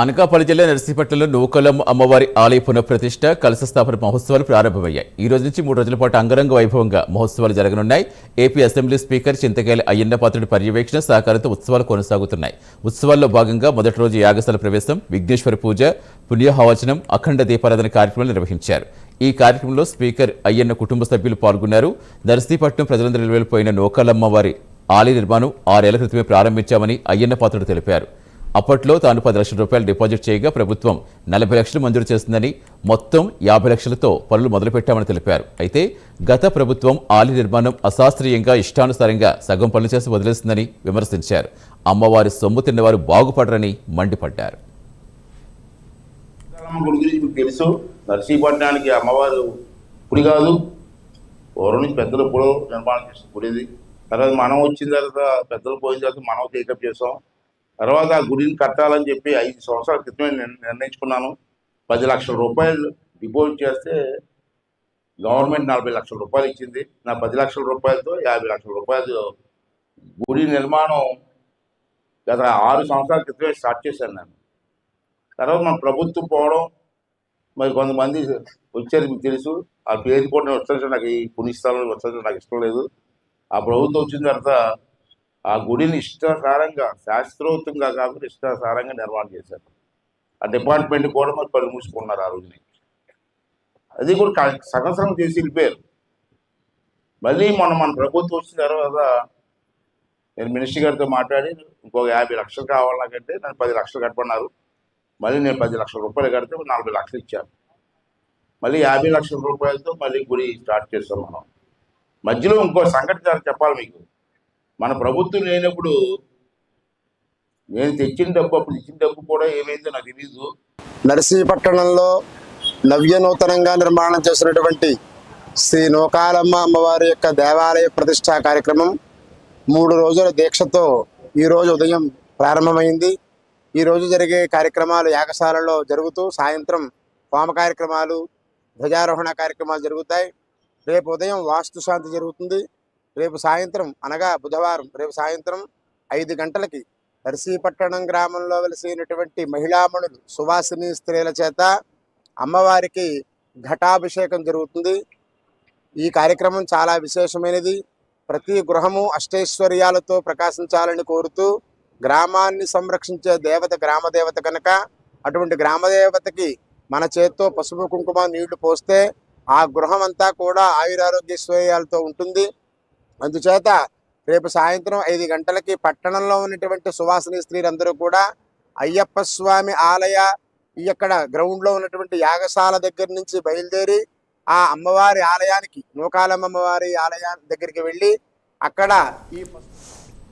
అనకాపల్లి జిల్లా నర్సీపట్నంలో నూకలమ్మ అమ్మవారి ఆలయ పునఃప్రతిష్ఠ కలశ స్థాపన మహోత్సవాలు ప్రారంభమయ్యాయి. ఈ రోజు నుంచి 3 రోజుల పాటు అంగరంగ వైభవంగా మహోత్సవాలు జరగనున్నాయి. ఏపీ అసెంబ్లీ స్పీకర్ చింతకాయల అయ్యన్న పాత్రుడి పర్యవేక్షణ సహకారంతో ఉత్సవాలు కొనసాగుతున్నాయి. ఉత్సవాల్లో భాగంగా మొదటి రోజు యాగశాల ప్రవేశం, విఘ్నేశ్వర పూజ, పుణ్యహవచనం, అఖండ దీపారాధన కార్యక్రమాలు నిర్వహించారు. ఈ కార్యక్రమంలో స్పీకర్ అయ్యన్న కుటుంబ సభ్యులు పాల్గొన్నారు. నర్సీపట్నం ప్రజలందరూ నిలవెల్లిపోయిన నూకలమ్మ వారి ఆలయ నిర్మాణం 6 ఏళ్ల క్రితమే ప్రారంభించామని అయ్యన్న పాత్రుడు తెలిపారు. అప్పట్లో తాను 10 లక్షల రూపాయలు డిపాజిట్ చేయగా ప్రభుత్వం 40 లక్షలు మంజూరు చేస్తుందని, మొత్తం 50 లక్షలతో పనులు మొదలుపెట్టామని తెలిపారు. అయితే గత ప్రభుత్వం ఆలయ నిర్మాణం అశాస్త్రీయంగా ఇష్టానుసారంగా సగం పనులు చేసి వదిలేస్తుందని విమర్శించారు. అమ్మవారి సొమ్ము తిన్నవారు బాగుపడరని మండిపడ్డారు. తెలుసు, నర్సీపట్నానికి అమ్మవారు గుడి కాదు, పూర్వం నుంచి పెద్దలు కూడా నిర్మాణం చేసిన గుడిది. తర్వాత మనం వచ్చిన తర్వాత పెద్దలు పోయిన తర్వాత మనం టేకప్ చేసాం. తర్వాత ఆ గుడిని కట్టాలని చెప్పి 5 సంవత్సరాల క్రితమే నిర్ణయించుకున్నాను. 10 లక్షల రూపాయలు డిపాజిట్ చేస్తే గవర్నమెంట్ 40 లక్షల రూపాయలు ఇచ్చింది. నా 10 లక్షల రూపాయలతో 50 లక్షల రూపాయలు గుడి నిర్మాణం గత 6 సంవత్సరాల క్రితమే స్టార్ట్ చేశాను నేను. తర్వాత మన ప్రభుత్వం పోవడం, మరి కొంతమంది వచ్చారు, మీకు తెలుసు, ఆ పేరు కూడా నేను వచ్చేసి నాకు ఈ పుణ్యస్థలం వచ్చేసి నాకు ఇష్టం లేదు. ఆ ప్రభుత్వం వచ్చిన తర్వాత ఆ గుడిని ఇష్టాసారంగా, శాస్త్రోక్తంగా కాకుండా ఇష్టాసారంగా నిర్మాణం చేశారు. ఆ డిపార్ట్మెంట్ కూడా మరి పని మూసుకున్నారు ఆ రోజుని. అది కూడా సగం చేసి వెళ్ళిపోయారు. మళ్ళీ మన ప్రభుత్వం వచ్చిన తర్వాత నేను మినిస్టర్ గారితో మాట్లాడి ఇంకొక 50 లక్షలు కావాలి నాకంటే నన్ను 10 లక్షలు కట్టమన్నారు. మళ్ళీ నేను 10 లక్షల రూపాయలు కడితే 40 లక్షలు ఇచ్చాను. మళ్ళీ 50 లక్షల రూపాయలతో మళ్ళీ గుడి స్టార్ట్ చేస్తాం మనం. మధ్యలో ఇంకో సంఘటన చెప్పాలి మీకు. మన ప్రభుత్వం లేనప్పుడు నేను తెచ్చిన డబ్బు, అప్పుడు ఇచ్చిన డబ్బు కూడా ఏమైందో నాకు తెలీదు. నర్సీపట్నంలో నవ్యనూతనంగా నిర్మాణం చేసినటువంటి శ్రీ నూకాలమ్మ అమ్మవారి యొక్క దేవాలయ ప్రతిష్టా కార్యక్రమం 3 రోజుల దీక్షతో ఈరోజు ఉదయం ప్రారంభమైంది. ఈరోజు జరిగే కార్యక్రమాలు యాగశాలలో జరుగుతూ సాయంత్రం హోమ కార్యక్రమాలు, ధ్వజారోహణ కార్యక్రమాలు జరుగుతాయి. రేపు ఉదయం వాస్తుశాంతి జరుగుతుంది. రేపు సాయంత్రం, అనగా బుధవారం రేపు సాయంత్రం 5 గంటలకి నర్సీపట్నం గ్రామంలో వెలిసినటువంటి మహిళామణులు, సువాసిని స్త్రీల చేత అమ్మవారికి ఘటాభిషేకం జరుగుతుంది. ఈ కార్యక్రమం చాలా విశేషమైనది. ప్రతి గృహము అష్టైశ్వర్యాలతో ప్రకాశించాలని కోరుతూ, గ్రామాన్ని సంరక్షించే దేవత గ్రామదేవత కనుక అటువంటి గ్రామదేవతకి మన చేత్తో పసుపు కుంకుమ నీళ్లు పోస్తే ఆ గృహం అంతా కూడా ఆయురారోగ్యశ్వర్యాలతో ఉంటుంది. అందుచేత రేపు సాయంత్రం 5 గంటలకి పట్టణంలో ఉన్నటువంటి సువాసిని స్త్రీలందరూ కూడా అయ్యప్ప స్వామి ఆలయ ఇక్కడ గ్రౌండ్లో ఉన్నటువంటి యాగశాల దగ్గర నుంచి బయలుదేరి ఆ అమ్మవారి ఆలయానికి, నూకాలమ్మ అమ్మవారి ఆలయానికి దగ్గరికి వెళ్ళి అక్కడ ఈ